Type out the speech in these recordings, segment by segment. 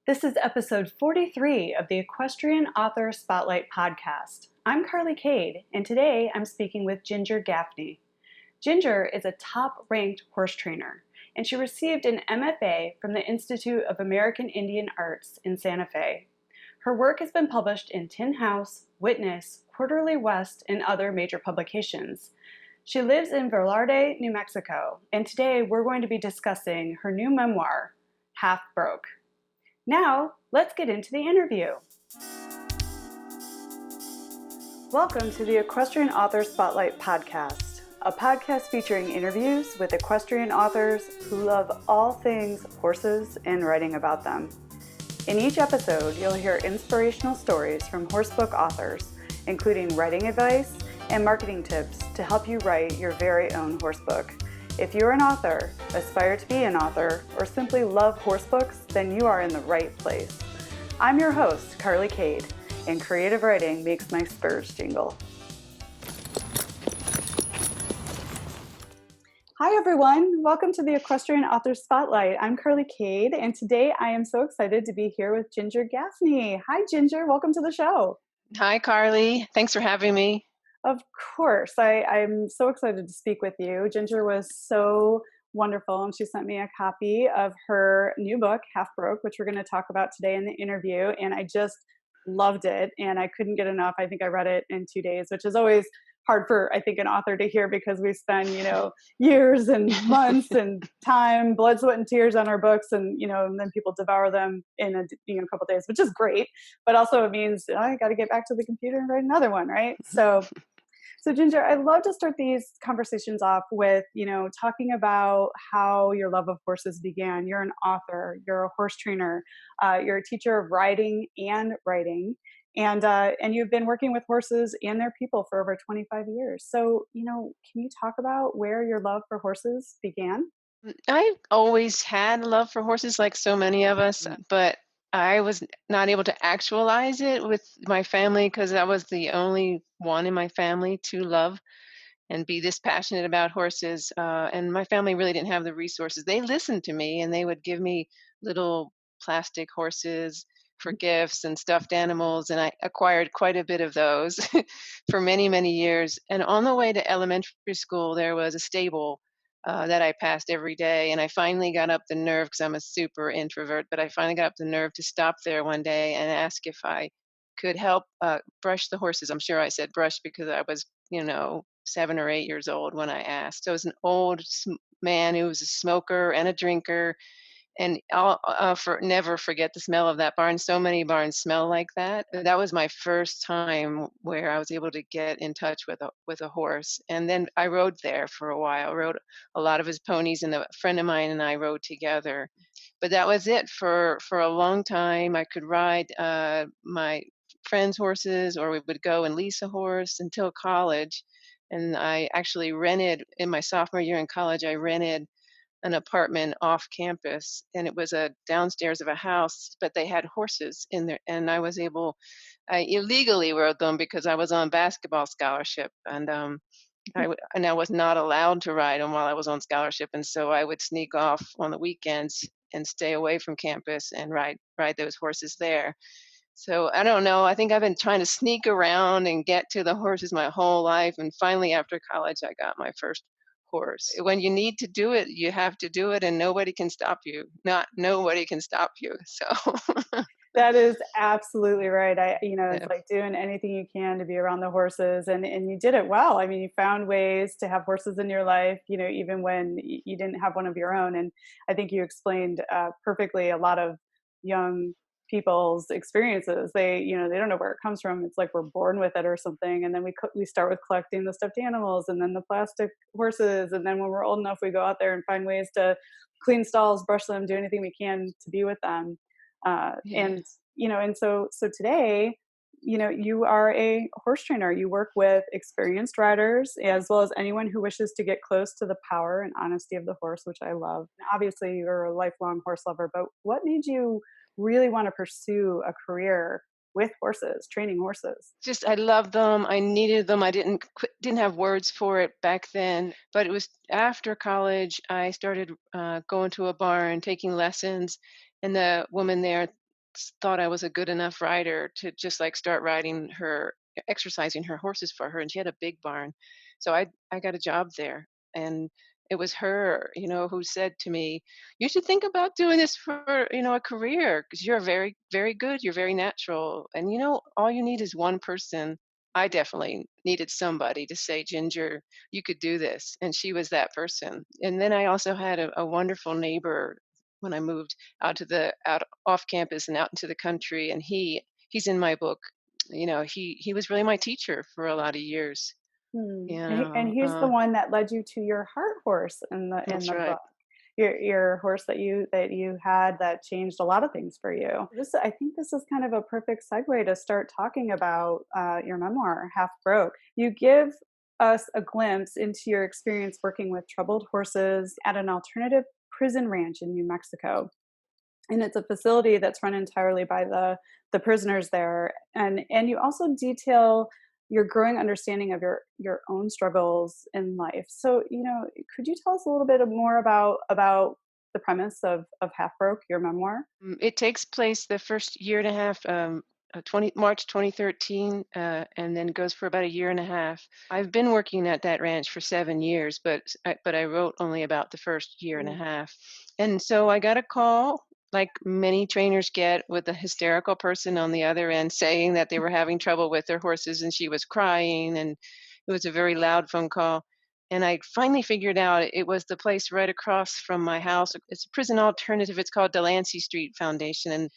This is episode 43 of the Equestrian Author Spotlight podcast. I'm Carly Kade, and today I'm speaking with Ginger Gaffney. Ginger is a top-ranked horse trainer, and she received an MFA from the Institute of American Indian Arts in Santa Fe. Her work has been published in Tin House, Witness, Quarterly West, and other major publications. She lives in Velarde, New Mexico, and today we're going to be discussing her new memoir, Half Broke. Now, let's get into the interview. Welcome to the Equestrian Author Spotlight podcast, a podcast featuring interviews with equestrian authors who love all things horses and writing about them. In each episode, you'll hear inspirational stories from horsebook authors, including writing advice and marketing tips to help you write your very own horsebook. If you're an author, aspire to be an author, or simply love horsebooks, then you are in the right place. I'm your host, Carly Kade, and creative writing makes my spurs jingle. Hi everyone, welcome to the Equestrian Author Spotlight. I'm Carly Kade, and today I am so excited to be here with Ginger Gaffney. Hi Ginger, welcome to the show. Hi Carly, thanks for having me. Of course. I'm so excited to speak with you. Ginger was so wonderful, and she sent me a copy of her new book, Half Broke, which we're going to talk about today in the interview, and I just loved it, and I couldn't get enough. I think I read it in 2 days, which is always hard for, I think, an author to hear because we spend, years and months and time, blood, sweat, and tears on our books, and, and then people devour them in a couple days, which is great, but also it means I got to get back to the computer and write another one, right? So Ginger, I'd love to start these conversations off with, talking about how your love of horses began. You're an author, you're a horse trainer, you're a teacher of riding and writing, and you've been working with horses and their people for over 25 years. So, can you talk about where your love for horses began? I've always had a love for horses like so many of us, but I was not able to actualize it with my family because I was the only one in my family to love and be this passionate about horses. And my family really didn't have the resources. They listened to me and they would give me little plastic horses for gifts and stuffed animals. And I acquired quite a bit of those for many, many years. And on the way to elementary school, there was a stable that I passed every day. And I finally got up the nerve, because I'm a super introvert, but I finally got up the nerve to stop there one day and ask if I could help brush the horses. I'm sure I said brush because I was, 7 or 8 years old when I asked. So it was an old man who was a smoker and a drinker. And I'll never forget the smell of that barn. So many barns smell like that. That was my first time where I was able to get in touch with a horse. And then I rode there for a while. Rode a lot of his ponies, and a friend of mine and I rode together. But that was it for a long time. I could ride my friends' horses, or we would go and lease a horse until college. And I actually rented in my sophomore year in college. I rented an apartment off campus, and it was a downstairs of a house, but they had horses in there, and I illegally rode them because I was on basketball scholarship, and I was not allowed to ride them while I was on scholarship, and so I would sneak off on the weekends and stay away from campus and ride those horses there. So I don't know. I think I've been trying to sneak around and get to the horses my whole life. And finally, after college, I got my first horse. When you need to do it, you have to do it, and nobody can stop you. Not nobody can stop you. So That is absolutely right. It's yeah. like doing anything you can to be around the horses, and you did it well. I mean, you found ways to have horses in your life, even when you didn't have one of your own. And I think you explained perfectly a lot of young people's experiences. They don't know where it comes from. It's like we're born with it or something. And then we start with collecting the stuffed animals, and then the plastic horses. And then when we're old enough, we go out there and find ways to clean stalls, brush them, do anything we can to be with them. Yeah. And so today, you are a horse trainer. You work with experienced riders as well as anyone who wishes to get close to the power and honesty of the horse, which I love. Obviously, you're a lifelong horse lover, but what made you really want to pursue a career with horses, training horses? Just I loved them. I needed them. I didn't have words for it back then. But it was after college I started going to a barn, taking lessons, and the woman there thought I was a good enough rider to just like start riding her, exercising her horses for her. And she had a big barn. So I got a job there. And it was her, who said to me, you should think about doing this for, a career because you're very, very good. You're very natural. And, all you need is one person. I definitely needed somebody to say, Ginger, you could do this. And she was that person. And then I also had a wonderful neighbor when I moved out off campus and out into the country. And he's in my book. He was really my teacher for a lot of years. Hmm. You And know, he's the one that led you to your heart horse in that's the right. book. Your horse that you had that changed a lot of things for you. I think this is kind of a perfect segue to start talking about your memoir, Half Broke. You give us a glimpse into your experience working with troubled horses at an alternative prison ranch in New Mexico, and it's a facility that's run entirely by the prisoners there. And you also detail your growing understanding of your own struggles in life. So, could you tell us a little bit more about the premise of Half Broke, your memoir? It takes place the first year and a half, 20 March 2013, and then goes for about a year and a half. I've been working at that ranch for 7 years, but I wrote only about the first year and a Mm. half. And so I got a call, like many trainers get, with a hysterical person on the other end saying that they were having trouble with their horses, and she was crying, and it was a very loud phone call. And I finally figured out it was the place right across from my house. It's a prison alternative. It's called Delancey Street Foundation, and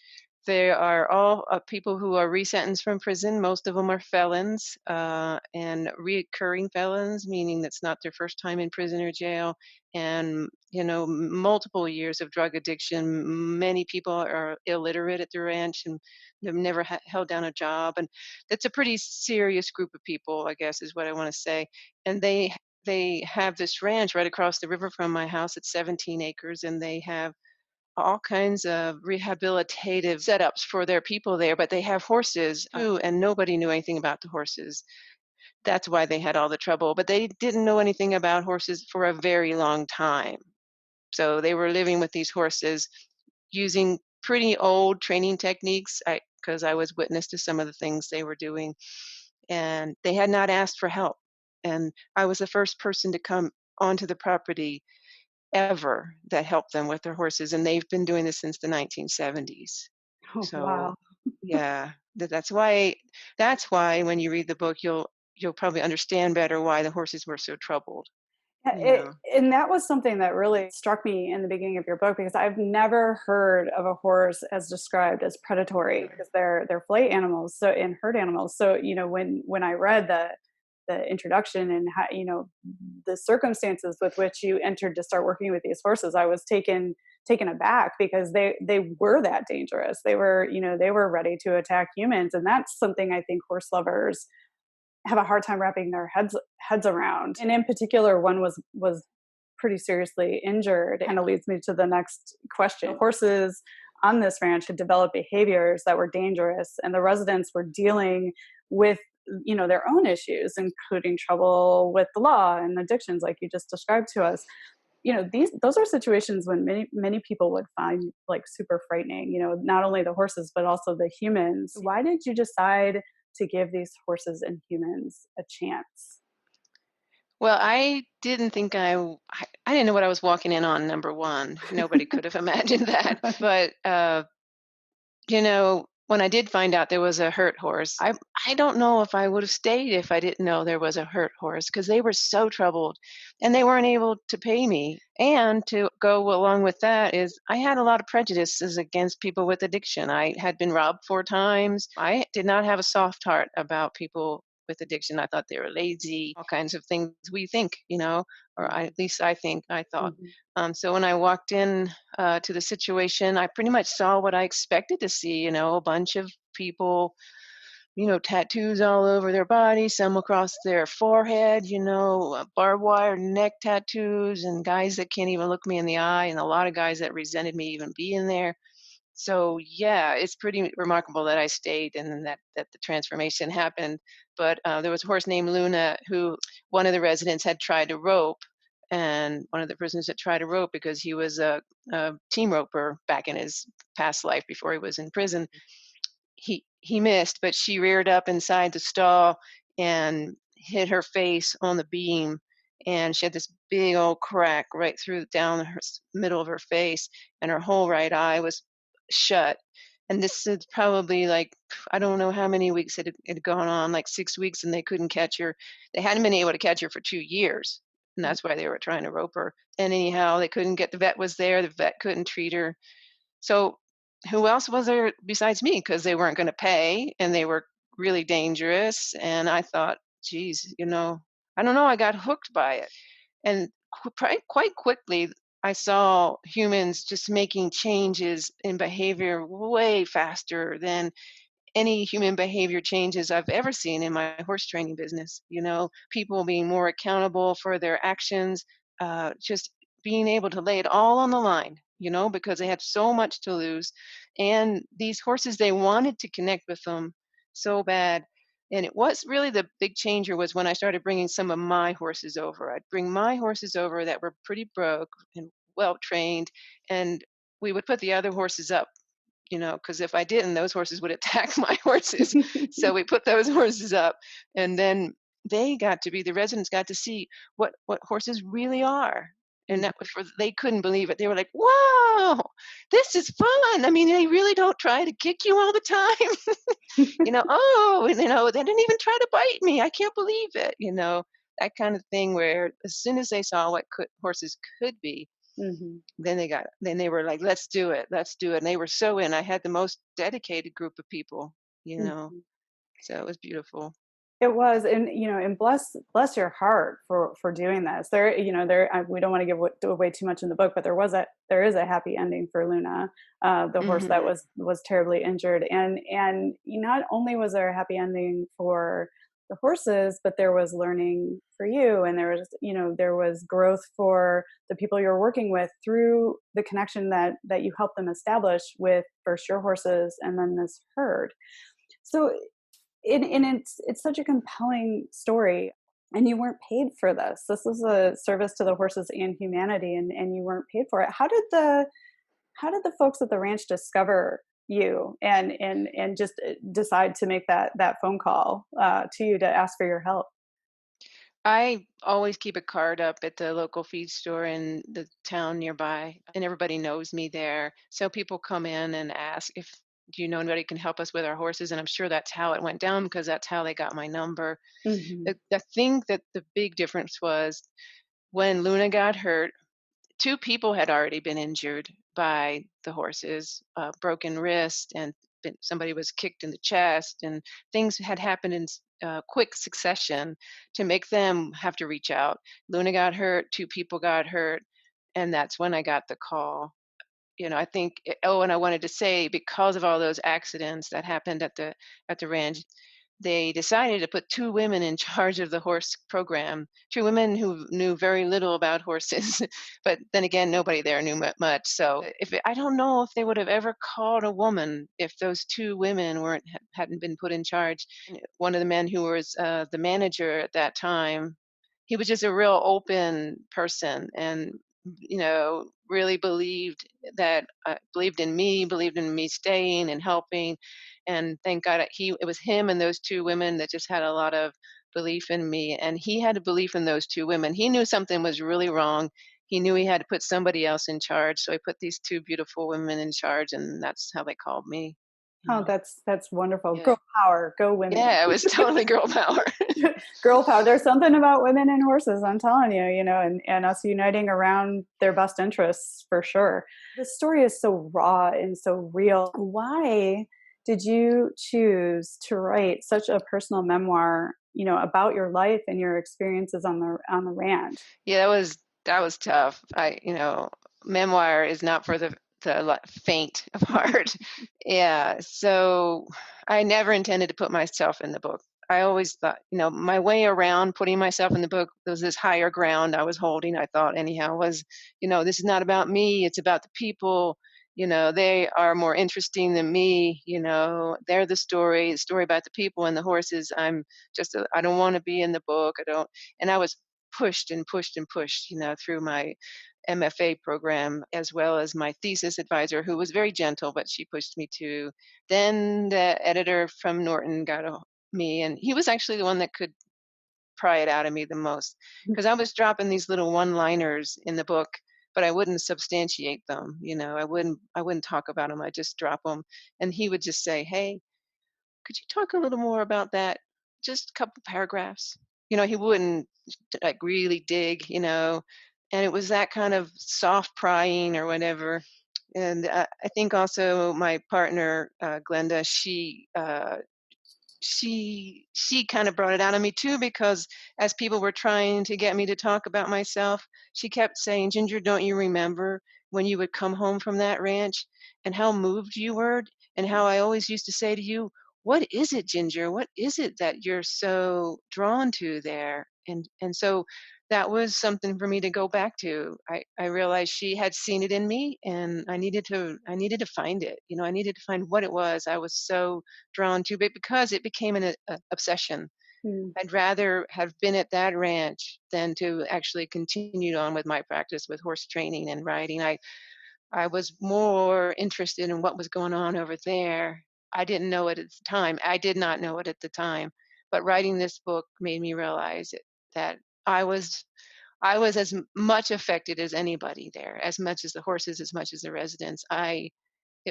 they are all people who are resentenced from prison. Most of them are felons and recurring felons, meaning that's not their first time in prison or jail, and multiple years of drug addiction. Many people are illiterate at the ranch and they've never held down a job, and that's a pretty serious group of people, I guess, is what I want to say. And they have this ranch right across the river from my house. It's 17 acres, and they have all kinds of rehabilitative setups for their people there, but they have horses too, and nobody knew anything about the horses. That's why they had all the trouble, but they didn't know anything about horses for a very long time. So they were living with these horses using pretty old training techniques, because I was witness to some of the things they were doing, and they had not asked for help. And I was the first person to come onto the property ever that helped them with their horses, and they've been doing this since the 1970s. Oh, So, wow. yeah, that's why when you read the book, you'll probably understand better why the horses were so troubled, Yeah, you know? and that was something that really struck me in the beginning of your book, because I've never heard of a horse as described as predatory, Sure. because they're flight animals, so and herd animals. So, when I read the introduction and how, the circumstances with which you entered to start working with these horses, I was taken aback, because they were that dangerous. They were ready to attack humans, and that's something I think horse lovers have a hard time wrapping their heads around. And in particular, one was pretty seriously injured. Kind of leads me to the next question. Horses on this ranch had developed behaviors that were dangerous, and the residents were dealing with their own issues, including trouble with the law and addictions, like you just described to us. Those are situations when many people would find like super frightening, not only the horses but also the humans. Why did you decide to give these horses and humans a chance? Well, I didn't think I didn't know what I was walking in on, number 1. Nobody could have imagined that. But, when I did find out there was a hurt horse, I don't know if I would have stayed if I didn't know there was a hurt horse, because they were so troubled and they weren't able to pay me. And to go along with that is I had a lot of prejudices against people with addiction. I had been robbed 4 times. I did not have a soft heart about people with addiction. I thought they were lazy, all kinds of things we think, at least I thought. Mhm. So when I walked in to the situation, I pretty much saw what I expected to see, a bunch of people, tattoos all over their body, some across their forehead, barbed wire neck tattoos, and guys that can't even look me in the eye, and a lot of guys that resented me even being there. So yeah, it's pretty remarkable that I stayed and that the transformation happened. But there was a horse named Luna who one of the residents had tried to rope, and one of the prisoners that tried to rope because he was a team roper back in his past life before he was in prison. He missed, but she reared up inside the stall and hit her face on the beam, and she had this big old crack right through down her middle of her face, and her whole right eye was shut. And this is probably like I don't know how many weeks it had gone on, like 6 weeks, and they couldn't catch her. They hadn't been able to catch her for 2 years, and that's why they were trying to rope her. And anyhow, they couldn't get the vet was there. The vet couldn't treat her, so who else was there besides me? Because they weren't going to pay and they were really dangerous. And I thought, geez, I don't know. I got hooked by it. And quite quickly, I saw humans just making changes in behavior way faster than any human behavior changes I've ever seen in my horse training business. People being more accountable for their actions, just being able to lay it all on the line, because they had so much to lose. And these horses, they wanted to connect with them so bad. And it was really the big changer was when I started bringing some of my horses over. I'd bring my horses over that were pretty broke and well trained, and we would put the other horses up, because if I didn't, those horses would attack my horses. So we put those horses up, and then the residents got to see what horses really are. And that was they couldn't believe it. They were like, "Wow, this is fun. I mean, they really don't try to kick you all the time." Oh, and, they didn't even try to bite me. I can't believe it. That kind of thing where as soon as they saw what horses could be, Mhm. then they were like, "Let's do it, let's do it." And they were so in. I had the most dedicated group of people, Mhm. so it was beautiful. It was, and and bless your heart for doing this. We don't want to away too much in the book, but there is a happy ending for Luna, the horse that Hmm. was terribly injured, and not only was there a happy ending for the horses, but there was learning for you, and there was growth for the people you're working with through the connection that you helped them establish with first your horses and then this herd. So and it's such a compelling story, and you weren't paid for this. This is a service to the horses and humanity, and you weren't paid for it. How did the folks at the ranch discover you and just decide to make that phone call to you to ask for your help? I always keep a card up at the local feed store in the town nearby, and everybody knows me there. So people come in and ask if do you know anybody who can help us with our horses, and I'm sure that's how it went down because that's how they got my number. Hmm. I think that the big difference was when Luna got hurt. Two people had already been injured by the horses, broken wrist, and somebody was kicked in the chest, and things had happened in quick succession to make them have to reach out. Luna got hurt, two people got hurt, and that's when I got the call. I think. Oh, and I wanted to say because of all those accidents that happened at the ranch, they decided to put two women in charge of the horse program, two women who knew very little about horses. But then again, nobody there knew much. So I don't know if they would have ever called a woman if those two women hadn't been put in charge. One of the men who was the manager at that time, he was just a real open person, and really believed in me staying and helping. And thank God it was him and those two women that just had a lot of belief in me. And he had a belief in those two women. He knew something was really wrong. He knew he had to put somebody else in charge. So he put these two beautiful women in charge, and that's how they called me. Oh, Yeah. that's wonderful. Yeah. Girl power, go women. Yeah, it was totally girl power. Girl power. There's something about women and horses, I'm telling you, and us uniting around their best interests for sure. This story is so raw and so real. Why did you choose to write such a personal memoir, about your life and your experiences on the ranch? Yeah, that was tough. Memoir is not for the faint of heart. Yeah, so I never intended to put myself in the book. I always thought, my way around putting myself in the book was this higher ground I was holding. I thought, anyhow, was, this is not about me. It's about the people. They are more interesting than me. They're the story about the people and the horses. I don't want to be in the book. I don't. And I was pushed and pushed and pushed, through my MFA program, as well as my thesis advisor, who was very gentle, but she pushed me to. Then the editor from Norton got me, and he was actually the one that could pry it out of me the most, because I was dropping these little one-liners in the book, but I wouldn't substantiate them. I wouldn't talk about them. I just drop them, and he would just say, "Hey, could you talk a little more about that? Just a couple paragraphs." He wouldn't like really dig, and it was that kind of soft prying or whatever. And I think also my partner, Glenda, she kind of brought it out of me too, because as people were trying to get me to talk about myself, she kept saying, "Ginger, don't you remember when you would come home from that ranch and how moved you were, and how I always used to say to you, 'What is it, Ginger? What is it that you're so drawn to there?'" And so that was something for me to go back to. I realized she had seen it in me, and I needed to find it. I needed to find what it was I was so drawn to, but because it became an obsession. Mm. I'd rather have been at that ranch than to actually continue on with my practice with horse training and riding. I was more interested in what was going on over there. I didn't know it at the time. I did not know it at the time, but writing this book made me realize that I was I was as much affected as anybody there, as much as the horses, as much as the residents. I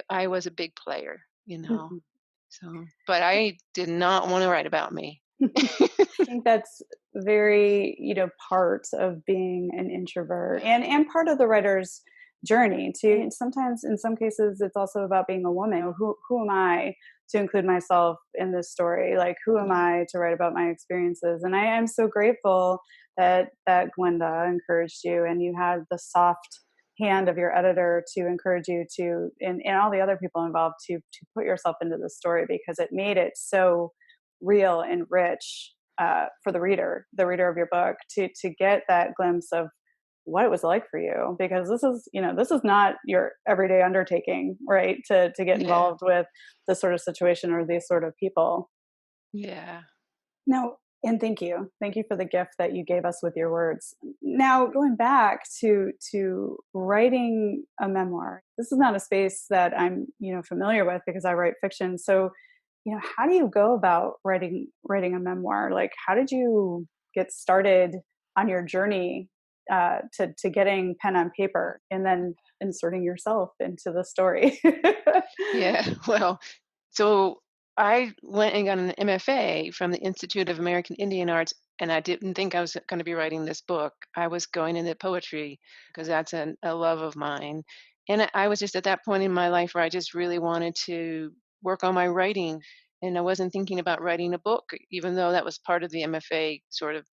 was a big player, you know. Mhm. So, but I did not want to write about me. I think that's very, part of being an introvert and part of the writer's journey too. And sometimes in some cases it's also about being a woman. Who am I to include myself in this story? Like who am Yeah. I to write about my experiences? And I am so grateful that Glenda encouraged you and you had the soft hand of your editor to encourage you to and all the other people involved to put yourself into the story because it made it so real and rich for the reader of your book, to get that glimpse of what it was like for you. Because this is not your everyday undertaking, right? To get Yeah. involved with this sort of situation or these sort of people. Yeah. No, and thank you for the gift that you gave us with your words. Now, going back to writing a memoir, this is not a space that I'm familiar with because I write fiction. So how do you go about writing a memoir? Like, how did you get started on your journey to getting pen on paper and then inserting yourself into the story? Yeah. Well, so I went and got an MFA from the Institute of American Indian Arts, and I didn't think I was going to be writing this book. I was going into poetry because that's a love of mine. And I was just at that point in my life where I just really wanted to work on my writing. And I wasn't thinking about writing a book, even though that was part of the MFA sort of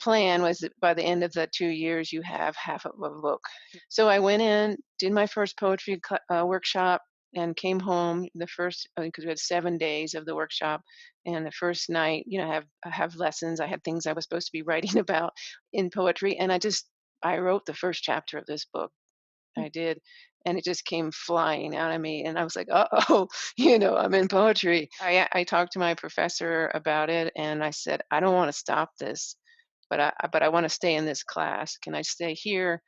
plan, was that by the end of the 2 years, you have half of a book. So I went in, did my first poetry workshop, and came home the first, because we had 7 days of the workshop. And the first night, I have lessons. I had things I was supposed to be writing about in poetry, and I wrote the first chapter of this book. I did, and it just came flying out of me, and I was like, "Uh-oh, I'm in poetry." I talked to my professor about it, and I said, "I don't wanna stop this, but I wanna stay in this class. Can I stay here?"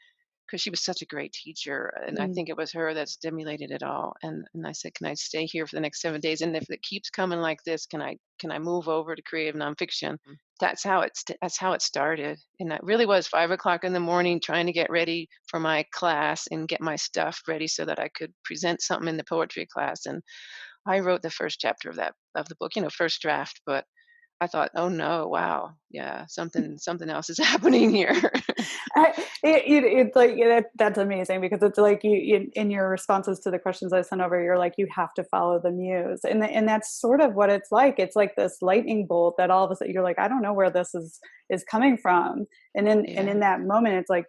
'Cause she was such a great teacher, and I Mm. think it was her that stimulated it all, and I said, "Can I stay here for the next 7 days? And if it keeps coming like this, can I move over to creative nonfiction?" That's how it started, and it really was 5 o'clock in the morning trying to get ready for my class and get my stuff ready so that I could present something in the poetry class, and I wrote the first chapter of the book, first draft, but I thought, "Oh, no, wow, yeah, something else is happening here." It's like that's amazing because it's like you in your responses to the questions I sent over, you're like you have to follow the muse, and that's sort of what it's like. It's like this lightning bolt that all of a sudden you're like, I don't know where this is coming from, and Yeah, in that moment, it's like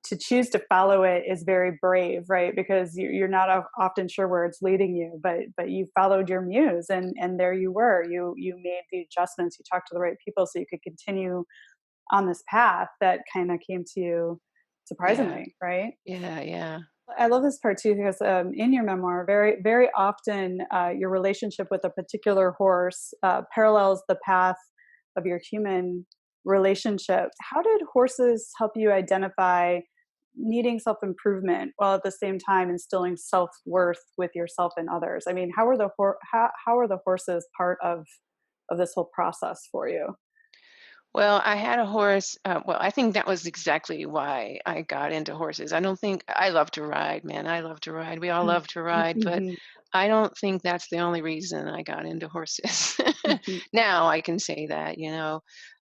to choose to follow it is very brave, right? Because you're not often sure where it's leading you, but you followed your muse, and there you were. You made the adjustments. You talked to the right people so you could continue on this path that kind of came to you yeah, surprisingly, right? yeah, yeah, I love this part too because in your memoir, very very often your relationship with a particular horse parallels the path of your human relationship. How did horses help you identify needing self-improvement while at the same time instilling self-worth with yourself and others? I mean, how are the horses part of this whole process for you? Well, I had a horse. Well, I think that was exactly why I got into horses. I don't think I love to ride, man. I love to ride. We all Mm. love to ride, but Mhm. I don't think that's the only reason I got into horses. Mhm. Now I can say that,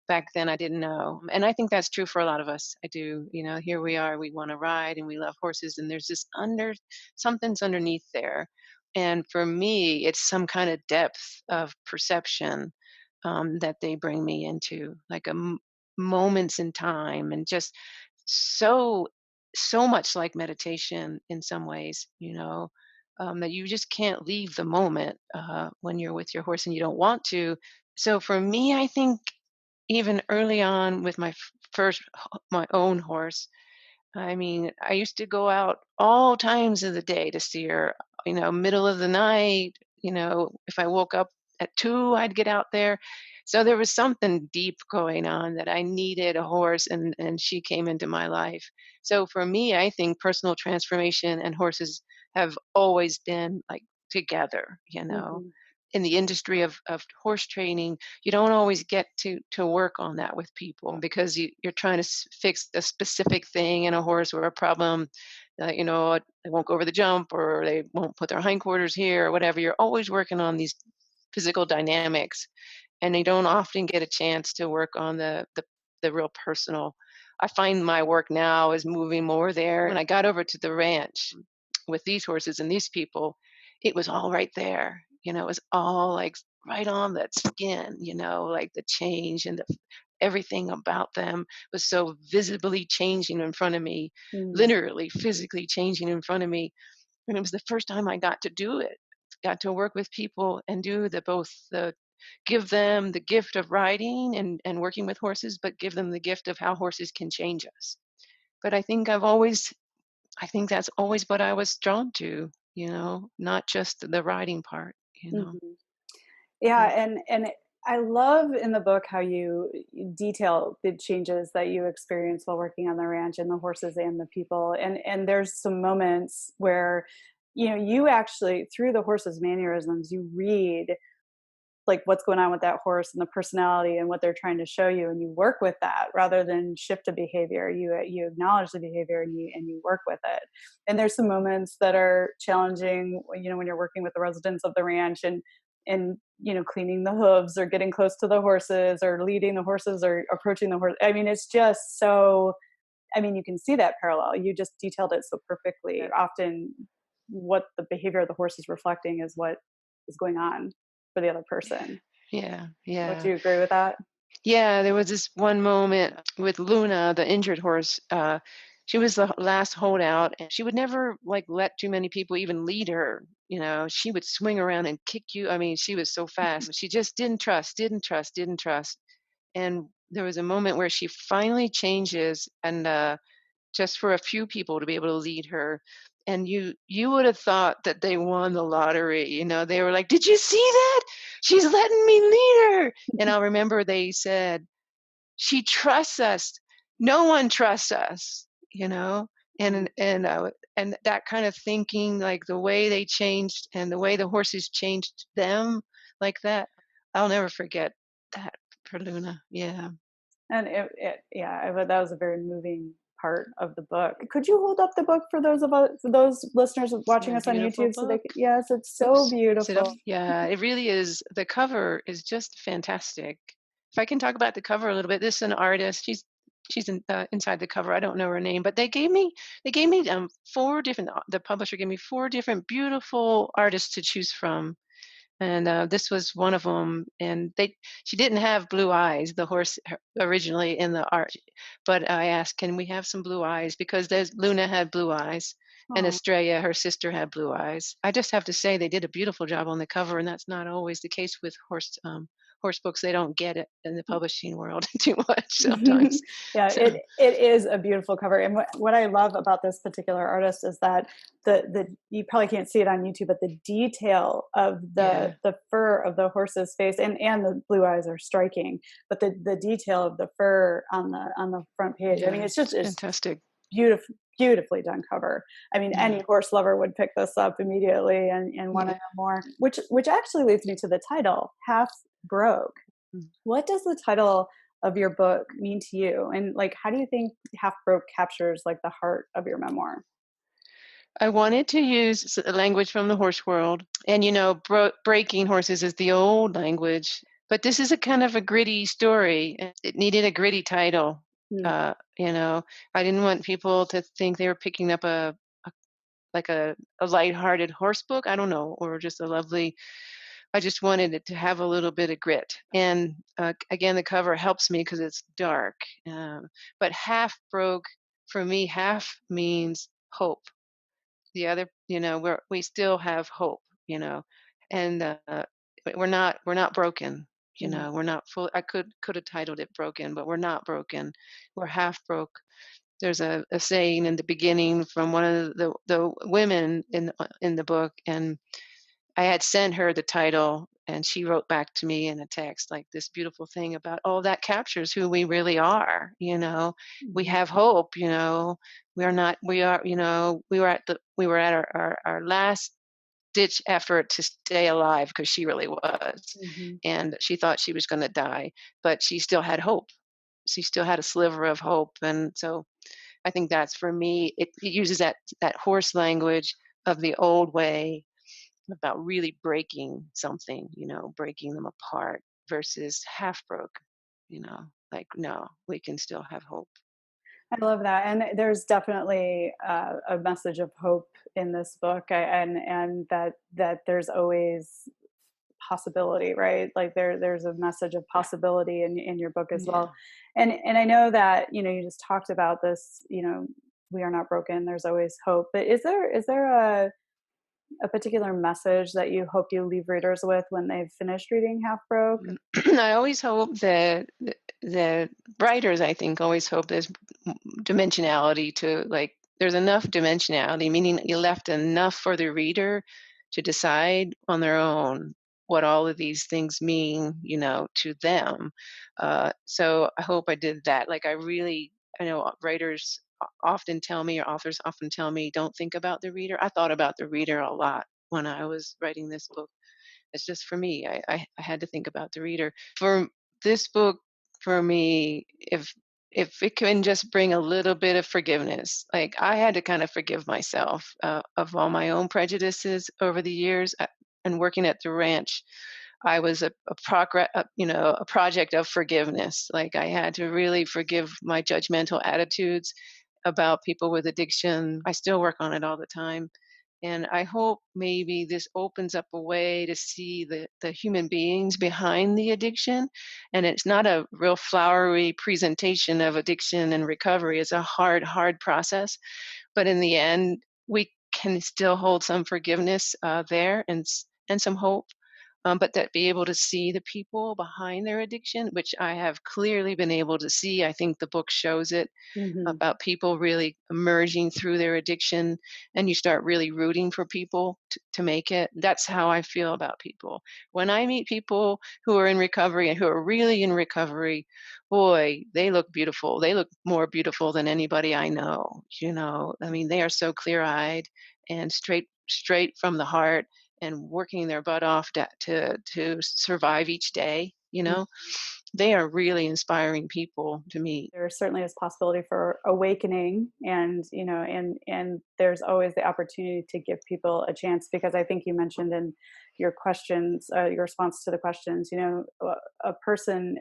back then I didn't know. And I think that's true for a lot of us. I do, here we are, we want to ride and we love horses, and there's this something's underneath there. And for me, it's some kind of depth of perception that they bring me into, like moments in time, and just so so much like meditation in some ways, that you just can't leave the moment when you're with your horse and you don't want to. So for me, I think even early on with my own horse, I mean, I used to go out all times of the day to see her, middle of the night, if I woke up at 2, I'd get out there. So there was something deep going on that I needed a horse, and she came into my life. So for me, I think personal transformation and horses have always been like together, Mhm. in the industry of horse training. You don't always get to work on that with people because you're trying to fix a specific thing in a horse or a problem. They won't go over the jump, or they won't put their hindquarters here, or whatever. You're always working on these physical dynamics, and they don't often get a chance to work on the real personal. I find my work now is moving more there. When I got over to the ranch with these horses and these people, it was all right there. It was all like right on that skin, like the change and everything about them was so visibly changing in front of me, Mm. literally physically changing in front of me. And it was the first time I got to do it. Got to work with people and do the give them the gift of riding and working with horses, but give them the gift of how horses can change us. But I think that's always what I was drawn to, not just the riding part, Mhm. Yeah, Yeah. I love in the book how you detail the changes that you experienced while working on the ranch and the horses and the people. And there's some moments where, you actually through the horses' mannerisms, you read like what's going on with that horse and the personality and what they're trying to show you, and you work with that rather than shift a behavior. You acknowledge the behavior and you work with it. And there's some moments that are challenging, when you're working with the residents of the ranch, and cleaning the hooves or getting close to the horses or leading the horses or approaching the horse. I mean, it's just so, I mean, you can see that parallel. You just detailed it so perfectly. Often what the behavior of the horse is reflecting is what is going on for the other person. Yeah, Would yeah. you agree with that? Yeah, there was this one moment with Luna, the injured horse. She was the last holdout, and she would never like let too many people even lead her. She would swing around and kick you. I mean, she was so fast. She just didn't trust, didn't trust, didn't trust. And there was a moment where she finally changes, and just for a few people to be able to lead her. And you would have thought that they won the lottery. They were like, "Did you see that? She's letting me lead her." And I remember they said, "She trusts us. No one trusts us." You know, Mm. and that kind of thinking, like the way they changed and the way the horses changed them, like that. I'll never forget that for Luna. Yeah, And yeah, that was a very moving part of the book. Could you hold up the book for those listeners it's watching my us on beautiful YouTube so they book. could, yes, it's so Oops, is it up? beautiful. Yeah, it really is. The cover is just fantastic. If I can talk about the cover a little bit, this is an artist. Inside the cover. I don't know her name, but they gave me four different. The publisher gave me four different beautiful artists to choose from, and this was one of them. And she didn't have blue eyes, the horse originally in the art, but I asked, can we have some blue eyes, because there's Luna had blue eyes, and Oh, Estrella, her sister, had blue eyes. I just have to say they did a beautiful job on the cover, and that's not always the case with horse books, they don't get it in the publishing world too much sometimes. Yeah, So it is a beautiful cover, and what I love about this particular artist is that the you probably can't see it on YouTube, but the detail of yeah, the fur of the horse's face, and the blue eyes are striking, but the detail of the fur on the front page, I mean, yeah, it's it's fantastic. beautifully done cover. I mean, Yeah. any horse lover would pick this up immediately and want to Yeah. know more. Which actually leads me to the title, Half Broke. Mm. What does the title of your book mean to you? And like, how do you think Half Broke captures like the heart of your memoir? I wanted to use language from the horse world, and breaking horses is the old language, but this is a kind of a gritty story. And it needed a gritty title. Mm, Uh, you know, I didn't want people to think they were picking up a like a lighthearted horse book. I don't know, or just a lovely. I just wanted it to have a little bit of grit. And again, the cover helps me because it's dark. But half broke for me, half means hope. The other, we still have hope, and we're not broken. mm, We're not full. I could have titled it broken, but we're not broken. We're half broke. There's a saying in the beginning from one of the women in the book, and I had sent her the title, and she wrote back to me in a text like this beautiful thing about, oh, that captures who we really are. We mhm, have hope. We are not. We are. We were at our last ditch effort to stay alive because she really was, mhm. and she thought she was going to die, but she still had hope. She still had a sliver of hope, and so I think that's for me. It uses that horse language of the old way about really breaking something, breaking them apart versus half broke, like, no, we can still have hope. I love that, and there's definitely a message of hope in this book, and that there's always possibility, right? Like there's a message of possibility in your book as Yeah. well. And I know that, you just talked about this, we are not broken, there's always hope. But is there a particular message that you hope you leave readers with when they've finished reading Half Broke? I always hope that the writers, I think, always hope there's dimensionality to, like, there's enough dimensionality, meaning you left enough for the reader to decide on their own what all of these things mean, to them. So I hope I did that. Like, I know writers often tell me, or authors often tell me, don't think about the reader. I thought about the reader a lot when I was writing this book. It's just for me. I had to think about the reader. For this book, for me, if it can just bring a little bit of forgiveness, like I had to kind of forgive myself of all my own prejudices over the years. And working at the ranch, I was a project of forgiveness. Like I had to really forgive my judgmental attitudes about people with addiction. I still work on it all the time. And I hope maybe this opens up a way to see the human beings behind the addiction. And it's not a real flowery presentation of addiction and recovery. It's a hard, hard process. But in the end, we can still hold some forgiveness there, and some hope. But that be able to see the people behind their addiction, which I have clearly been able to see. I think the book shows it Hmm. about people really emerging through their addiction, and you start really rooting for people to make it. That's how I feel about people. When I meet people who are in recovery and who are really in recovery, boy, they look beautiful. They look more beautiful than anybody I know. I mean, they are so clear-eyed and straight from the heart, and working their butt off to survive each day. They are really inspiring people to meet. There certainly is possibility for awakening, and and there's always the opportunity to give people a chance, because I think you mentioned in your questions, your response to the questions, a person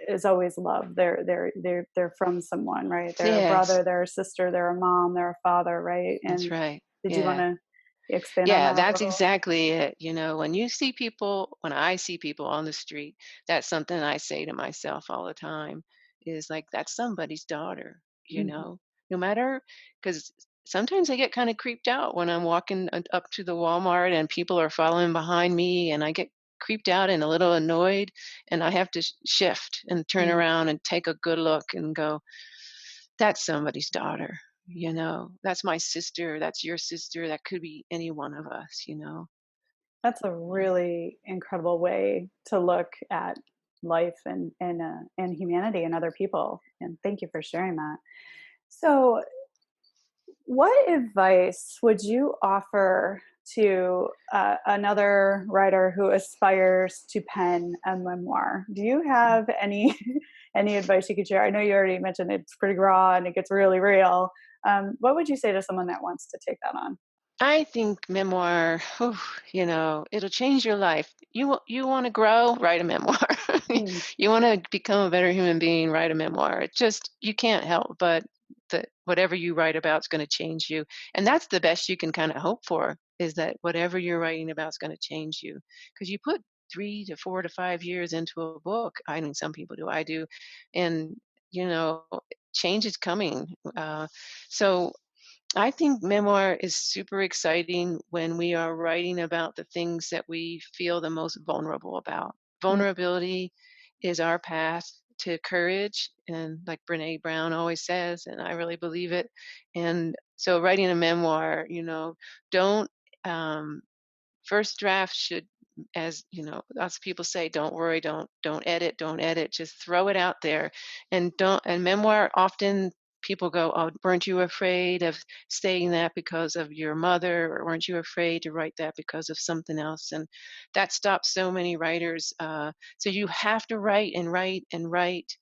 is always loved. They're from someone, right? They're a Yes. brother, they're a sister, they're a mom, they're a father, right? That's And right. did you want Yeah. to expand on Yeah, that a that's little? exactly it. When I see people on the street, that's something I say to myself all the time is like, that's somebody's daughter, Mhm. no matter, because sometimes I get kind of creeped out when I'm walking up to the Walmart and people are following behind me, and I get creeped out and a little annoyed, and I have to shift and turn Mm. around and take a good look and go, that's somebody's daughter. That's my sister. That's your sister. That could be any one of us. That's a really incredible way to look at life and humanity and other people. And thank you for sharing that. So, what advice would you offer to another writer who aspires to pen a memoir? Do you have any any advice you could share? I know you already mentioned it's pretty raw and it gets really real. What would you say to someone that wants to take that on? I think memoir, it'll change your life. You want to grow, write a memoir. Mm, You want to become a better human being, write a memoir. It just you can't help but that whatever you write about is going to change you, and that's the best you can kind of hope for is that whatever you're writing about is going to change you because you put 3 to 4 to 5 years into a book. I mean, some people do, I do, and you know, change is coming. So I think memoir is super exciting when we are writing about the things that we feel the most vulnerable about. mm, Vulnerability is our path to courage, and like Brene Brown always says, and I really believe it. And so, writing a memoir, don't um, first draft should, as lots of people say, don't worry, don't edit, just throw it out there. And memoir, often people go, oh, weren't you afraid of saying that because of your mother, or weren't you afraid to write that because of something else? And that stops so many writers. So you have to write and write and write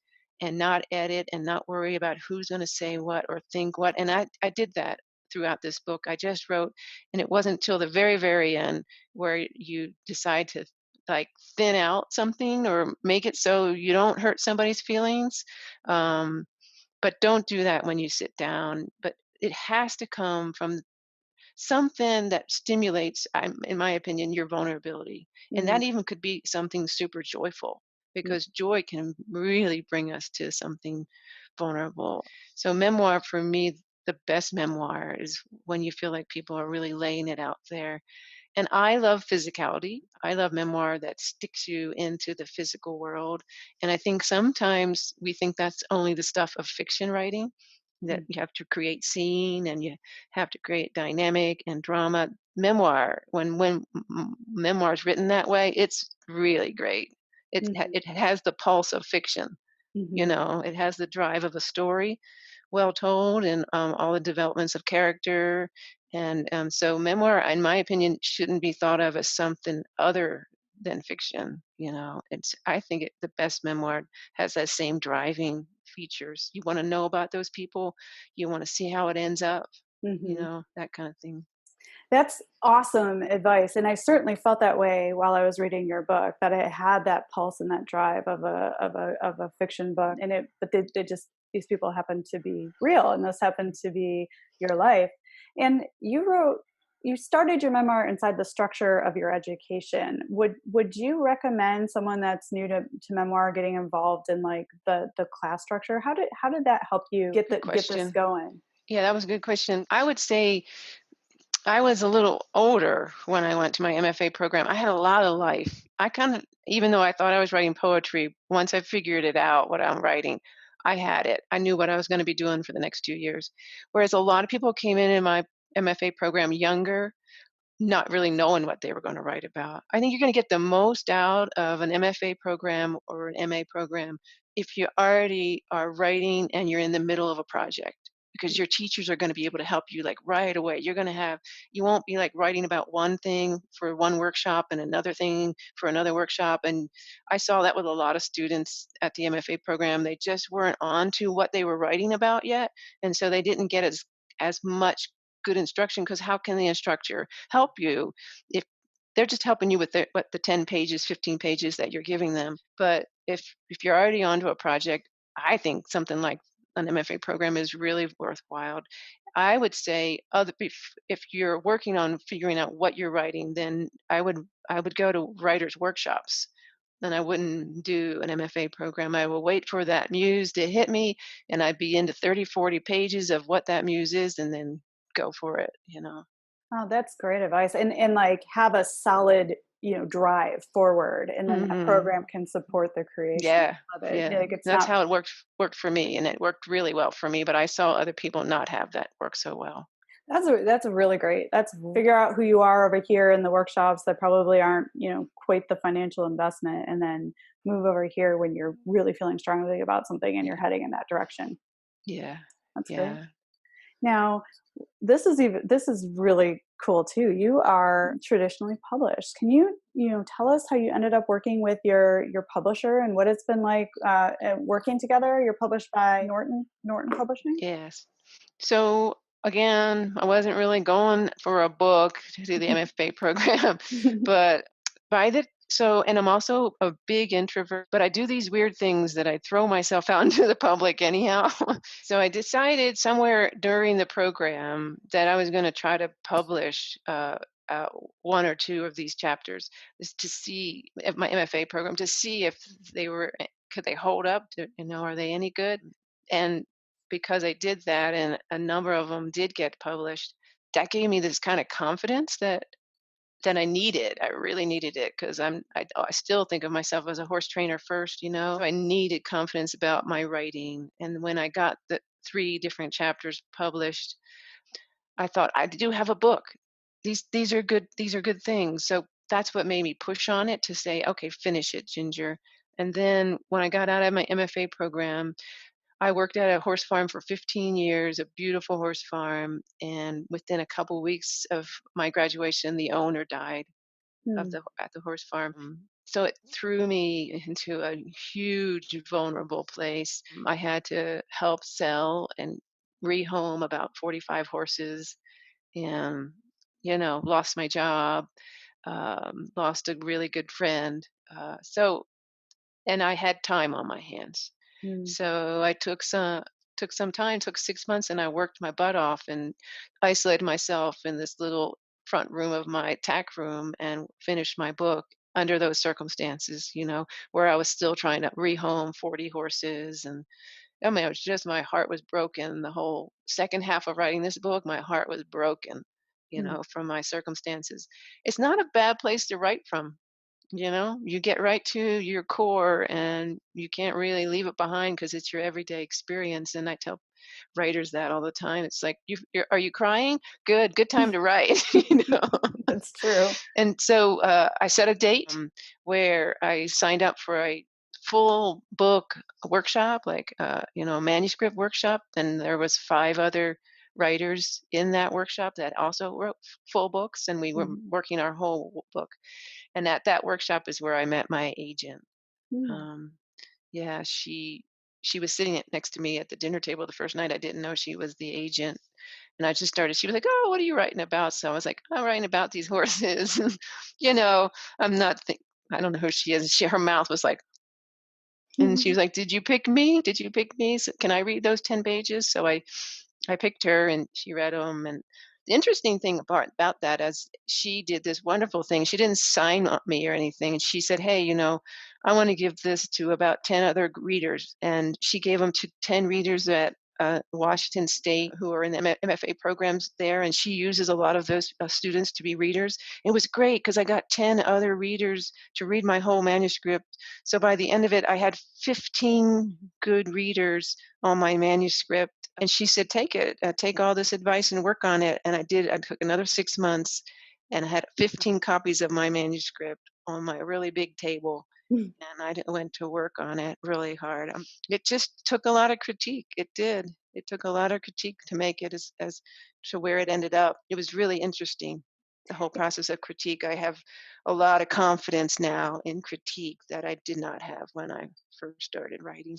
and not edit and not worry about who's going to say what or think what. And I did that throughout this book. I just wrote, and it wasn't till the very, very end where you decide to like thin out something or make it so you don't hurt somebody's feelings. Um, but don't do that when you sit down. But it has to come from something that stimulates, in my opinion, your vulnerability. And mm, that even could be something super joyful mm, because joy can really bring us to something vulnerable. So, memoir for me, the best memoir is when you feel like people are really laying it out there, and I love physicality. I love memoir that sticks you into the physical world. And I think sometimes we think that's only the stuff of fiction writing, that mm, you have to create scene and you have to create dynamic and drama. Memoir, when memoir is written that way, it's really great. mhm, It has the pulse of fiction. mhm, It has the drive of a story, well told, and all the developments of character. And so, memoir, in my opinion, shouldn't be thought of as something other than fiction. I think the best memoir has that same driving features. You want to know about those people, you want to see how it ends up, mhm. that kind of thing. That's awesome advice, and I certainly felt that way while I was reading your book, that it had that pulse and that drive of a fiction book, and but they just these people happen to be real, and this happened to be your life. And you started your memoir inside the structure of your education. Would you recommend someone that's new to memoir getting involved in like the class structure? How did that help you Good get this question. going? Yeah, that was a good question. I would say I was a little older when I went to my MFA program. I had a lot of life. I kind of, even though I thought I was writing poetry, once I figured it out, what I'm writing, I had it. I knew what I was going to be doing for the next 2 years. Whereas a lot of people came in my MFA program younger, not really knowing what they were going to write about. I think you're going to get the most out of an MFA program or an MA program if you already are writing and you're in the middle of a project, because your teachers are going to be able to help you like right away. You won't be like writing about one thing for one workshop and another thing for another workshop. And I saw that with a lot of students at the MFA program. They just weren't on to what they were writing about yet. And so they didn't get as much good instruction, because how can the instructor help you if they're just helping you with the 10 pages, 15 pages that you're giving them? But if you're already onto a project, I think something like an MFA program is really worthwhile. I would say if you're working on figuring out what you're writing, then I would go to writers workshops. Then I wouldn't do an MFA program. I will wait for that muse to hit me, and I'd be into 30, 40 pages of what that muse is, and then go for it. Oh, that's great advice. And like have a solid, drive forward, and then that Mhm. program can support the creation Yeah, of it. yeah. Like it's That's not. how it worked for me, and it worked really well for me, but I saw other people not have that work so well. That's a really great. That's figure out who you are over here in the workshops that probably aren't, quite the financial investment, and then move over here when you're really feeling strongly about something and you're Yeah, heading in that direction. yeah, That's great. yeah, Now, this is really cool too. You are traditionally published. Can you, tell us how you ended up working with your publisher and what it's been like working together? You're published by Norton Publishing. yes. So, again, I wasn't really going for a book to do the MFA program, but and I'm also a big introvert, but I do these weird things that I throw myself out into the public anyhow. So I decided somewhere during the program that I was going to try to publish uh, one or two of these chapters, is to see if my MFA program, to see if could they hold up, are they any good? And because I did that and a number of them did get published, that gave me this kind of confidence that I needed. I really needed it because I still think of myself as a horse trainer first, I needed confidence about my writing. And when I got the three different chapters published, I thought I do have a book. These are good things. So that's what made me push on it to say, okay, finish it, Ginger. And then when I got out of my MFA program, I worked at a horse farm for 15 years, a beautiful horse farm, and within a couple weeks of my graduation, the owner died Hmm. at the horse farm. So it threw me into a huge vulnerable place. I had to help sell and rehome about 45 horses, and lost my job, lost a really good friend. And I had time on my hands. Hmm. So I took some time, took 6 months, and I worked my butt off and isolated myself in this little front room of my tack room and finished my book under those circumstances, where I was still trying to rehome 40 horses. And I mean, it was just, my heart was broken. The whole second half of writing this book, my heart was broken, Hmm. from my circumstances. It's not a bad place to write from. You get right to your core and you can't really leave it behind because it's your everyday experience. And I tell writers that all the time. It's like, are you crying? Good time to write. That's true. And so I set a date where I signed up for a full book workshop, like a manuscript workshop. And there was five other writers in that workshop that also wrote full books, and we were Mhm. working our whole book. And at that workshop is where I met my agent. Mm. Um, yeah, she was sitting next to me at the dinner table the first night. I didn't know she was the agent, and I just started. She was like, "Oh, what are you writing about?" So I was like, "I'm writing about these horses." you know, I'm not. I don't know who she is. Her mouth was like, and she was like, "Did you pick me? Did you pick me? So can I read those 10 pages?" So I picked her and she read them. And the interesting thing about that is she did this wonderful thing. She didn't sign me or anything. And she said, "Hey, I want to give this to about 10 other readers." And she gave them to 10 readers at Washington State who are in the MFA programs there. And she uses a lot of those students to be readers. It was great because I got 10 other readers to read my whole manuscript. So by the end of it, I had 15 good readers on my manuscript. And she said, "Take it, take all this advice and work on it." And I did. I took another 6 months, and I had 15 copies of my manuscript on my really big table. And went to work on it really hard. It just took a lot of critique. It did. It took a lot of critique to make it as to where it ended up. It was really interesting, the whole process of critique. I have a lot of confidence now in critique that I did not have when I first started writing.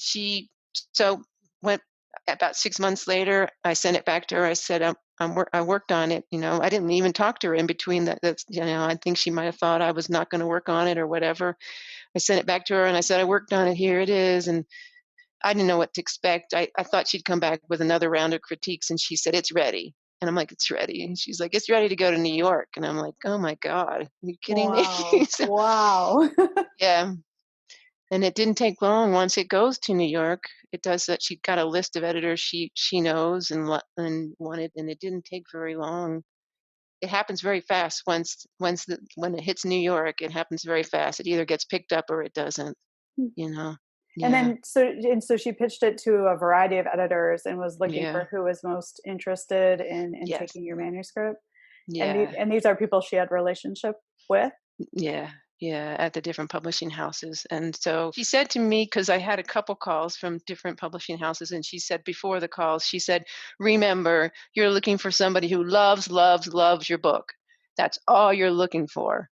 So went about 6 months later. I sent it back to her. I said, I worked on it. I didn't even talk to her in between that. I think she might have thought I was not going to work on it or whatever. I sent it back to her and I said, "I worked on it. Here it is." And I didn't know what to expect. I thought she'd come back with another round of critiques, and she said, "It's ready." And I'm like, "It's ready." And she's like, "It's ready to go to New York." And I'm like, "Oh my God, are you kidding me?" Wow. So, Wow. yeah. And it didn't take long. Once it goes to New York, it does that. She got a list of editors she knows and wanted, and it didn't take very long. it happens very fast. When it hits New York, it happens very fast. It either gets picked up or it doesn't, Hmm. you know? And Yeah. then so she pitched it to a variety of editors and was looking Yeah. for who was most interested in Yes. taking your manuscript. Yeah. And these are people she had relationship with. Yeah, yeah, at the different publishing houses. And so she said to me, because I had a couple calls from different publishing houses, and she said before the calls, she said, remember, you're looking for somebody who loves, loves, loves your book. That's all you're looking for.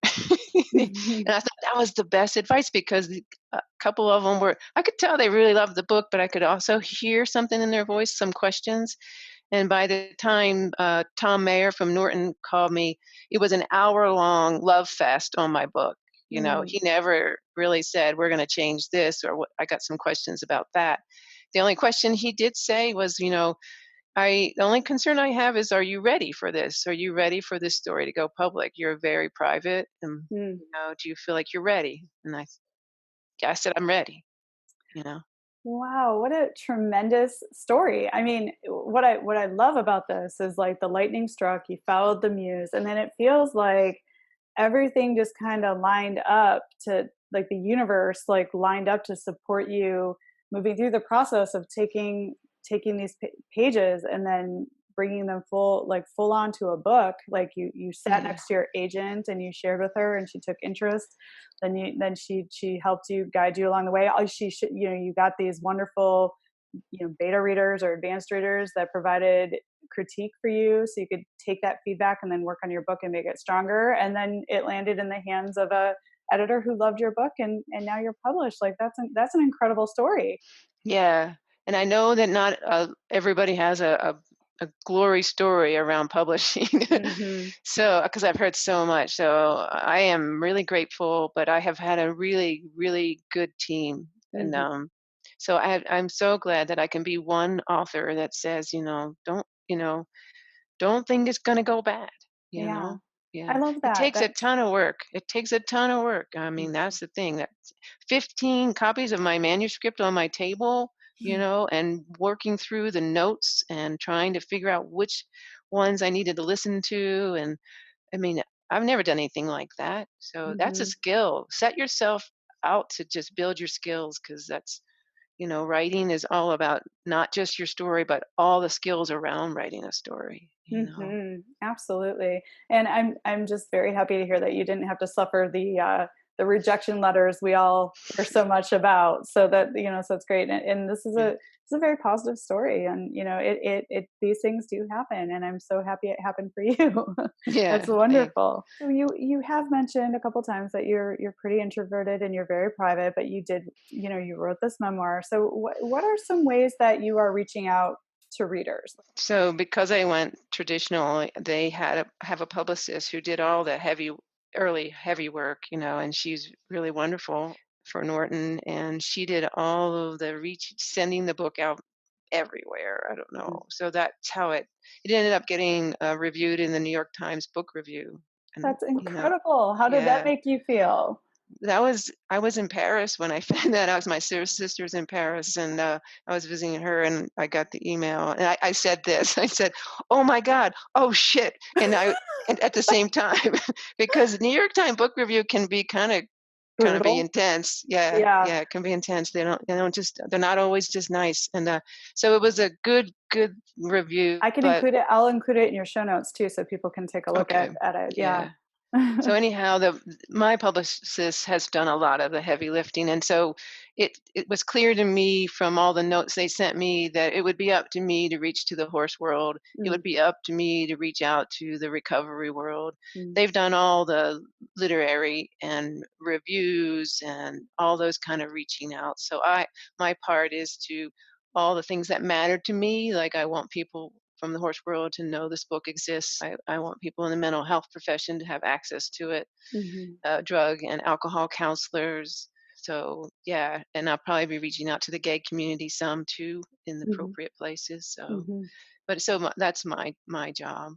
And I thought that was the best advice because a couple of them were, I could tell they really loved the book, but I could also hear something in their voice, some questions. And by the time Tom Mayer from Norton called me, it was an hour-long love fest on my book. You know, Mm, he never really said, "We're going to change this," or what. I got some questions about that. The only question he did say was, the only concern I have is, are you ready for this? Are you ready for this story to go public? You're very private, and mm. do you feel like you're ready? And I said, I'm ready. You know, Wow, what a tremendous story. I mean, what I love about this is like the lightning struck, you followed the muse, and then it feels like everything just kind of lined up to like the universe like lined up to support you moving through the process of taking these pages and then bringing them full on to a book. Like you sat yeah, next to your agent and you shared with her and she took interest. Then she helped you, guide you along the way. You got these wonderful beta readers or advanced readers that provided critique for you so you could take that feedback and then work on your book and make it stronger, and then it landed in the hands of a editor who loved your book, and now you're published. Like that's an incredible story. yeah. And I know that not everybody has a glory story around publishing. Hmm. So, because I've heard so much. So I am really grateful, but I have had a really, really good team. And Hmm. so I'm so glad that I can be one author that says, don't think it's going to go bad, you Yeah, know? I Yeah. love It that. takes a ton of work. It takes a ton of work. I mean, that's the thing. That 15 copies of my manuscript on my table, and working through the notes and trying to figure out which ones I needed to listen to. And I mean, I've never done anything like that. So that's a Hmm. skill. Set yourself out to just build your skills because writing is all about not just your story, but all the skills around writing a story. Absolutely. And I'm just very happy to hear that you didn't have to suffer the rejection letters we all hear so much about. So so it's great. And this is a very positive story. And it these things do happen. And I'm so happy it happened for you. That's Yeah, thanks. wonderful. So you have mentioned a couple times that you're pretty introverted and you're very private, but you wrote this memoir. So what are some ways that you are reaching out to readers? So because I went traditional, they have a publicist who did all the early heavy work, and she's really wonderful for Norton, and she did all of the sending the book out everywhere. I don't know. So that's how it ended up getting reviewed in the New York Times Book Review, and That's incredible. How did that yeah. make you feel? I was in Paris when I found that out. My sister's in Paris, and I was visiting her, and I got the email, and I said this. I said, "Oh my God! Oh shit!" And at the same time, because New York Times Book Review can be kind of be Brutal? intense. Yeah, Yeah. yeah, it can be intense. They're not always just nice. And so it was a good review. But I'll include it in your show notes too so people can take a look okay, at it. Yeah. yeah. So anyhow, my publicist has done a lot of the heavy lifting, and so it was clear to me from all the notes they sent me that it would be up to me to reach to the horse world. It Mm, would be up to me to reach out to the recovery world. mm, They've done all the literary and reviews and all those kind of reaching out. So my part is to all the things that matter to me. Like I want people from the horse world to know this book exists. I want people in the mental health profession to have access to it, mhm, drug and alcohol counselors. So, yeah, and I'll probably be reaching out to the gay community some too in the mhm, appropriate places. So, mhm. but that's my job.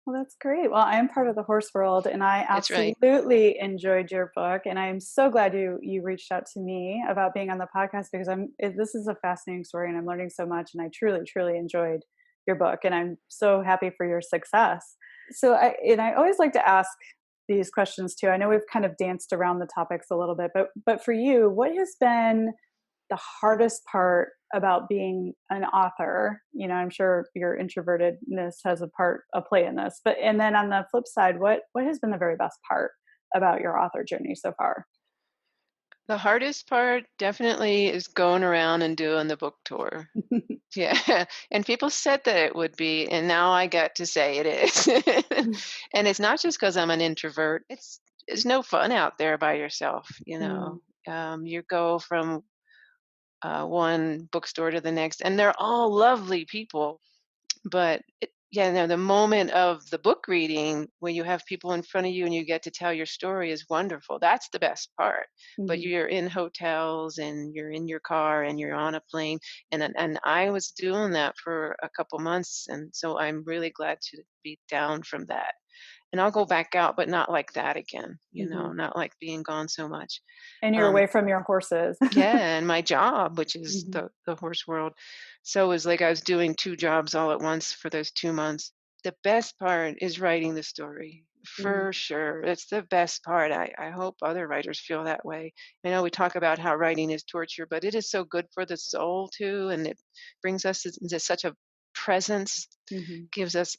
Well, that's great. Well, I am part of the horse world, and I That's right. absolutely enjoyed your book, and I'm so glad you reached out to me about being on the podcast because this is a fascinating story, and I'm learning so much, and I truly enjoyed your book, and I'm so happy for your success. So I always like to ask these questions too. I know we've kind of danced around the topics a little bit, but for you, what has been the hardest part about being an author? I'm sure your introvertedness has a play in this, but and then on the flip side, what has been the very best part about your author journey so far? The hardest part definitely is going around and doing the book tour. Yeah, and people said that it would be, and now I get to say it is. And it's not just because 'cause I'm an introvert, it's no fun out there by yourself, you Mm, know? You go from, one bookstore to the next, and they're all lovely people. But yeah, no, the moment of the book reading when you have people in front of you and you get to tell your story is wonderful. That's the best part. But mhm, you're in hotels and you're in your car and you're on a plane, and I was doing that for a couple months, and so I'm really glad to be down from that. And I'll go back out, but not like that again. mhm. Not like being gone so much. And you're Um, away from your horses. yeah, and my job, which is Mhm, the horse world. So it was like I was doing 2 jobs all at once for those 2 months. The best part is writing the story, mhm, for sure. It's the best part. I hope other writers feel that way. I know we talk about how writing is torture, but it is so good for the soul too, and it brings us into such a presence, mhm. gives us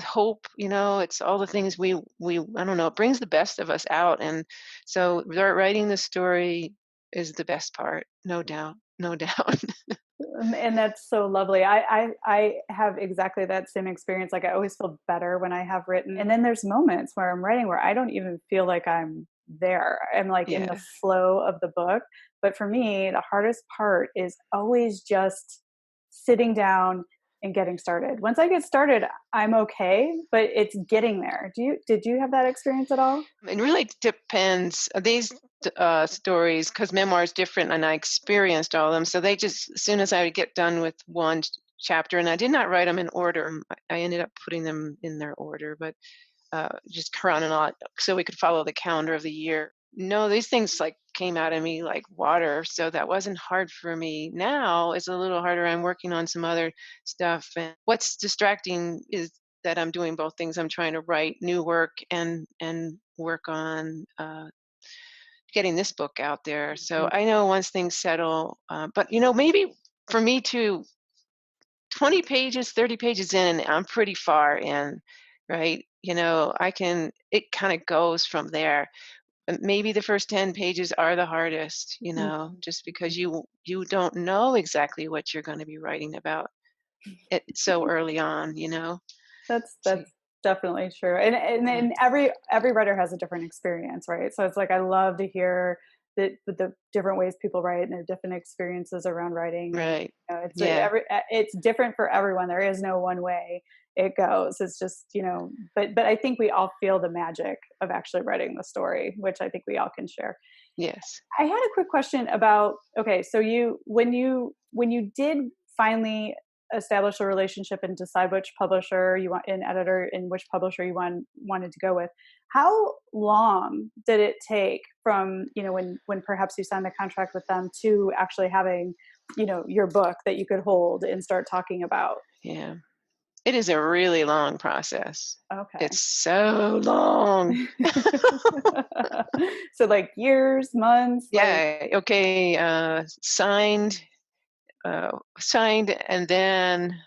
hope, it's all the things we I don't know, it brings the best of us out. And so writing the story is the best part, no doubt, no doubt. And that's so lovely. I have exactly that same experience. Like I always feel better when I have written, and then there's moments where I'm writing where I don't even feel like I'm there. I'm like in the Yeah. flow of the book. But for me, the hardest part is always just sitting down and getting started. Once I get started, I'm okay, but it's getting there. Did you have that experience at all? It really depends. These stories, because memoir is different, and I experienced all of them. So they just, as soon as I would get done with one chapter, and I did not write them in order. I ended up putting them in their order, but just chronological, so we could follow the calendar of the year. No, these things like came out of me like water, so that wasn't hard for me. Now it's a little harder. I'm working on some other stuff, and what's distracting is that I'm doing both things. I'm trying to write new work and work on getting this book out there. So Mhm. I know once things settle, but maybe for me too, 20 pages, 30 pages in, I'm pretty far in, right? It kind of goes from there. And maybe the first 10 pages are the hardest, Mhm. just because you don't know exactly what you're going to be writing about it so early on. So, That's definitely true. And yeah. then every writer has a different experience, right? So it's like I love to hear the different ways people write and their different experiences around writing, and Right. it's Yeah. it's different for everyone. There is no one way it goes. It's just but I think we all feel the magic of actually writing the story, which I think we all can share. Yes. I had a quick question about, okay, so when you did finally establish a relationship and decide which publisher you want, an editor, and which publisher you wanted to go with, how long did it take from, when perhaps you signed the contract with them to actually having, your book that you could hold and start talking about? Yeah. It is a really long process. Okay. It's so long. So like years, months, like. Yeah. Okay. Signed, and then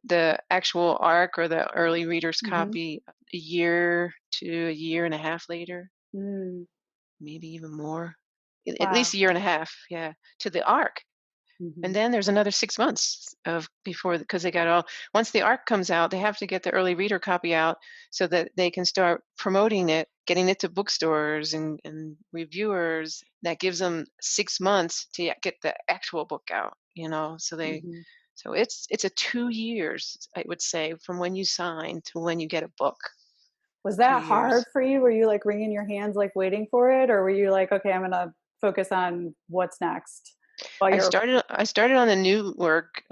the actual arc or the early reader's Mhm. copy a year to a year and a half later, Mm, maybe even more. At least wow. a year and a half, yeah, to the arc. And Mhm. then there's another 6 months of before, because they got all once the arc comes out, they have to get the early reader copy out so that they can start promoting it, getting it to bookstores and reviewers. That gives them 6 months to get the actual book out. Mhm. So it's a 2 years, I would say, from when you sign to when you get a book. Was 2 that hard years. for you? Were you, like, wringing your hands, like, waiting for it? Or were you like, "Okay, I'm gonna focus on what's next," while you're. I started on the new work,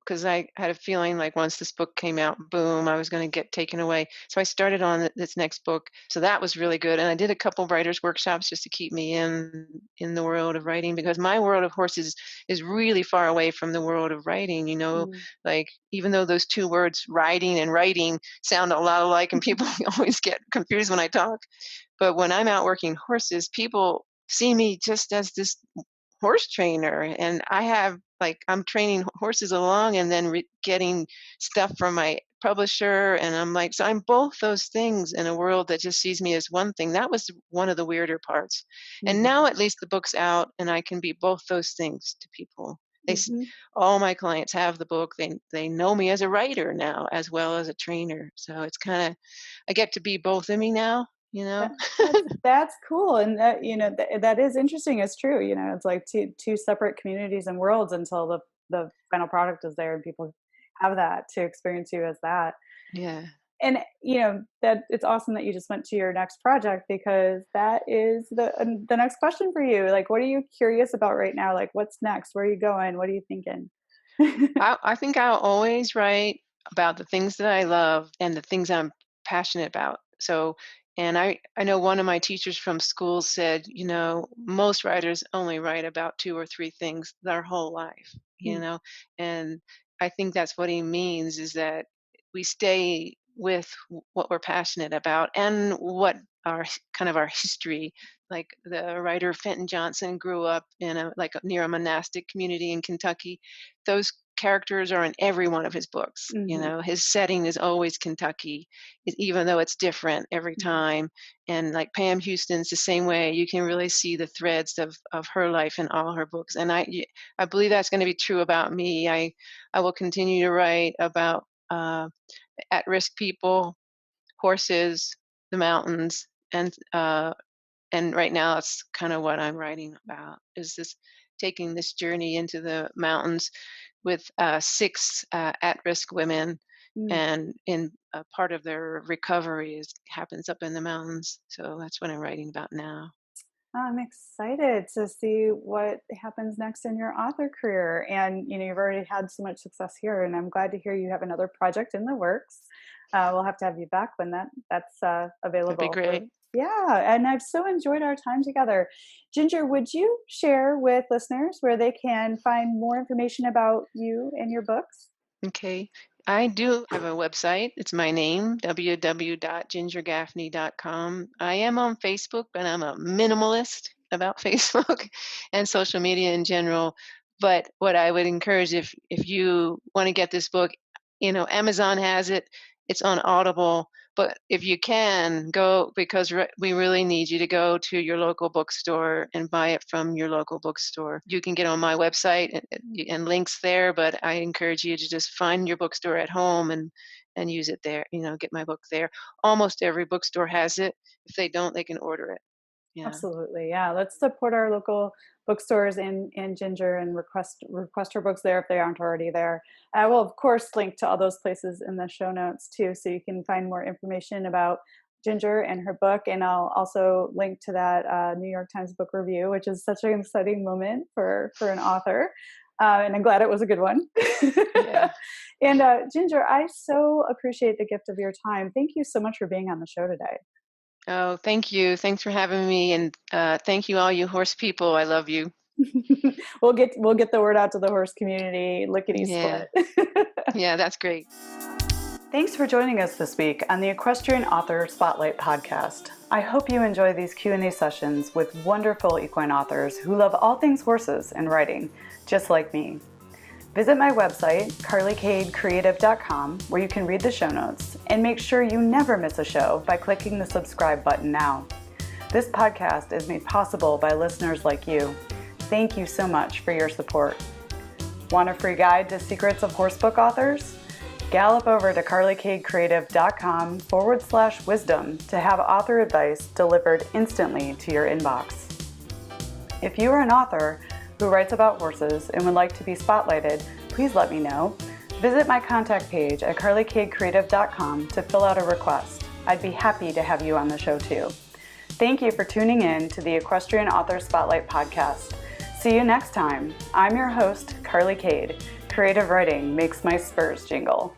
because I had a feeling like once this book came out, boom, I was going to get taken away. So I started on this next book. So that was really good. And I did a couple writers workshops just to keep me in the world of writing, because my world of horses is really far away from the world of writing. Mm. Like even though those two words, riding and writing, sound a lot alike, and people always get confused when I talk. But when I'm out working horses, people see me just as this horse trainer, and I have like I'm training horses along and then getting stuff from my publisher, and I'm like, so I'm both those things in a world that just sees me as one thing. That was one of the weirder parts. And now Mhm. at least the book's out and I can be both those things to people. Mhm. All my clients have the book. They know me as a writer now as well as a trainer. So it's kind of, I get to be both of me now, you know? That's cool, and that, that is interesting. It's true. It's like two separate communities and worlds until the final product is there and people have that to experience you as that. Yeah. And that it's awesome that you just went to your next project, because that is the next question for you. Like, what are you curious about right now? Like, what's next? Where are you going? What are you thinking? I think I'll always write about the things that I love and the things I'm passionate about. So, and I know one of my teachers from school said, most writers only write about two or three things their whole life, Mm, and I think that's what he means, is that we stay with what we're passionate about and what our kind of our history. Like the writer Fenton Johnson grew up in near a monastic community in Kentucky. Those characters are in every one of his books. mhm, His setting is always Kentucky, even though it's different every mhm. time. And like Pam Houston's the same way. You can really see the threads of her life in all her books. And I believe that's going to be true about me. I will continue to write about at-risk people, horses, the mountains, and right now it's kind of what I'm writing about, is this taking this journey into the mountains with six at-risk women, Mm. and in part of their recovery happens up in the mountains. So that's what I'm writing about now. I'm excited to see what happens next in your author career. And you've already had so much success here, and I'm glad to hear you have another project in the works. We'll have to have you back when that's That'd be available for. great. Yeah, and I've so enjoyed our time together. Ginger, would you share with listeners where they can find more information about you and your books? Okay. I do have a website. It's my name, www.gingergaffney.com. I am on Facebook, but I'm a minimalist about Facebook and social media in general. But what I would encourage, if you want to get this book, Amazon has it. It's on Audible. But if you can go, because we really need you to go to your local bookstore and buy it from your local bookstore. You can get on my website and links there, but I encourage you to just find your bookstore at home and use it there. Get my book there. Almost every bookstore has it. If they don't, they can order it. Yeah. Absolutely. Yeah. Let's support our local bookstores in Ginger and request her books there if they aren't already there. I will of course link to all those places in the show notes too, so you can find more information about Ginger and her book. And I'll also link to that New York Times book review, which is such an exciting moment for an author. And I'm glad it was a good one. Yeah. And Ginger, I so appreciate the gift of your time. Thank you so much for being on the show today. Oh, thank you. Thanks for having me. And thank you, all you horse people. I love you. We'll get the word out to the horse community, lickety Yeah. split. Yeah, that's great. Thanks for joining us this week on the Equestrian Author Spotlight podcast. I hope you enjoy these Q&A sessions with wonderful equine authors who love all things horses and writing, just like me. Visit my website, carlycadecreative.com, where you can read the show notes, and make sure you never miss a show by clicking the subscribe button now. This podcast is made possible by listeners like you. Thank you so much for your support. Want a free guide to secrets of horsebook authors? Gallop over to carlycadecreative.com/wisdom to have author advice delivered instantly to your inbox. If you are an author who writes about horses and would like to be spotlighted, please let me know. Visit my contact page at carlycadecreative.com to fill out a request. I'd be happy to have you on the show too. Thank you for tuning in to the Equestrian Author Spotlight podcast. See you next time. I'm your host, Carly Kade, creative writing makes my spurs jingle.